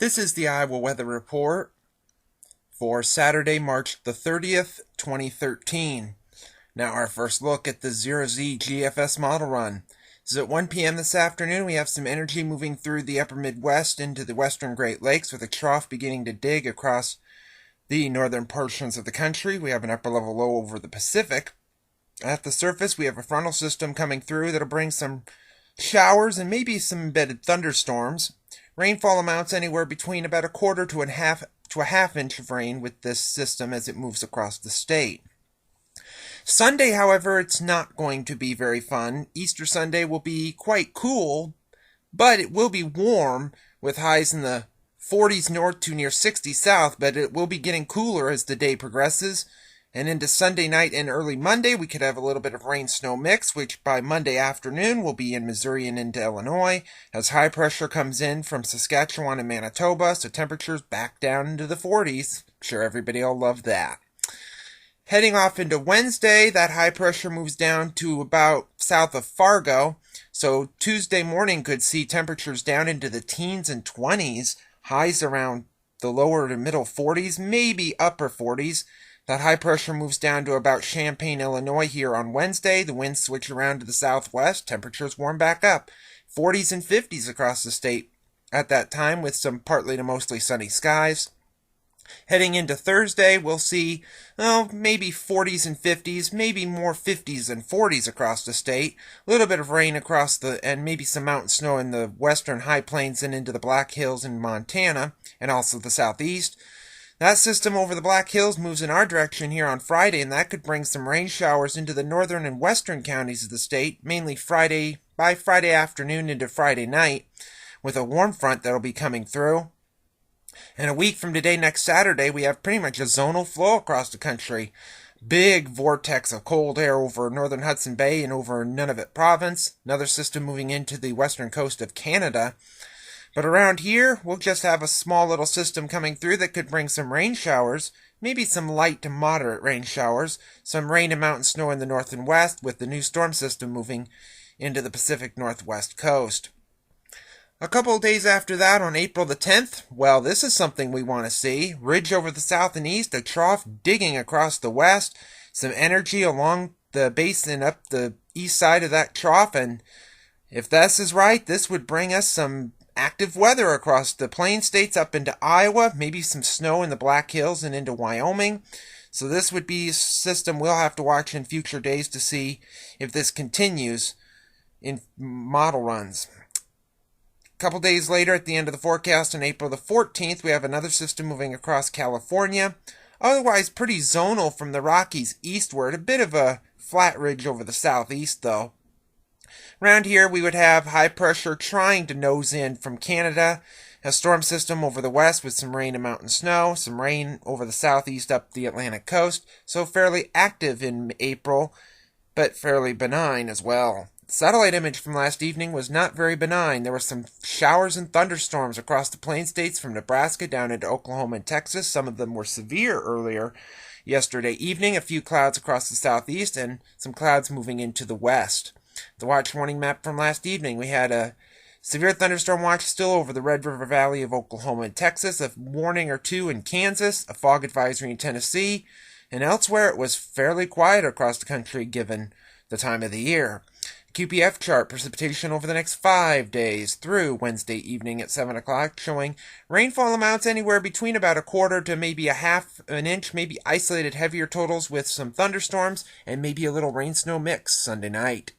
This is the Iowa Weather Report for Saturday, March the 30th, 2013. Now our first look at the 0Z GFS Model Run. This is at 1 p.m. this afternoon. We have some energy moving through the upper Midwest into the western Great Lakes with a trough beginning to dig across the northern portions of the country. We have an upper level low over the Pacific. At the surface, we have a frontal system coming through that'll bring some showers and maybe some embedded thunderstorms. Rainfall amounts anywhere between about a quarter to a half inch of rain with this system as it moves across the state. Sunday, however, it's not going to be very fun. Easter Sunday will be quite cool, but it will be warm with highs in the 40s north to near 60 south, but it will be getting cooler as the day progresses. And into Sunday night and early Monday, we could have a little bit of rain-snow mix, which by Monday afternoon will be in Missouri and into Illinois, as high pressure comes in from Saskatchewan and Manitoba, so temperatures back down into the 40s. I'm sure everybody will love that. Heading off into Wednesday, that high pressure moves down to about south of Fargo, so Tuesday morning could see temperatures down into the teens and 20s, highs around the lower to middle 40s, maybe upper 40s. That high pressure moves down to about Champaign, Illinois here on Wednesday. The winds switch around to the southwest. Temperatures warm back up. 40s and 50s across the state at that time with some partly to mostly sunny skies. Heading into Thursday, we'll see, maybe 40s and 50s, maybe more 50s and 40s across the state. A little bit of rain and maybe some mountain snow in the western high plains and into the Black Hills in Montana and also the southeast. That system over the Black Hills moves in our direction here on Friday, and that could bring some rain showers into the northern and western counties of the state, mainly by Friday afternoon into Friday night, with a warm front that'll be coming through. And a week from today, next Saturday, we have pretty much a zonal flow across the country. Big vortex of cold air over northern Hudson Bay and over Nunavut province. Another system moving into the western coast of Canada. But around here, we'll just have a small little system coming through that could bring some rain showers, maybe some light to moderate rain showers, some rain and mountain snow in the north and west with the new storm system moving into the Pacific Northwest coast. A couple of days after that, on April the 10th, well, this is something we want to see. Ridge over the south and east, a trough digging across the west, some energy along the basin up the east side of that trough, and if this is right, this would bring us some active weather across the plain states up into Iowa, maybe some snow in the Black Hills and into Wyoming. So this would be a system we'll have to watch in future days to see if this continues in model runs. A couple days later, at the end of the forecast on April the 14th, we have another system moving across California. Otherwise pretty zonal from the Rockies eastward, a bit of a flat ridge over the southeast though. Around here, we would have high pressure trying to nose in from Canada, a storm system over the west with some rain and mountain snow, some rain over the southeast up the Atlantic coast, so fairly active in April, but fairly benign as well. The satellite image from last evening was not very benign. There were some showers and thunderstorms across the plain states from Nebraska down into Oklahoma and Texas. Some of them were severe earlier yesterday evening, a few clouds across the southeast, and some clouds moving into the west. The watch warning map from last evening, we had a severe thunderstorm watch still over the Red River Valley of Oklahoma and Texas, a warning or two in Kansas, a fog advisory in Tennessee, and elsewhere it was fairly quiet across the country given the time of the year. QPF chart, precipitation over the next 5 days through Wednesday evening at 7 o'clock, showing rainfall amounts anywhere between about a quarter to maybe a half an inch, maybe isolated heavier totals with some thunderstorms, and maybe a little rain-snow mix Sunday night.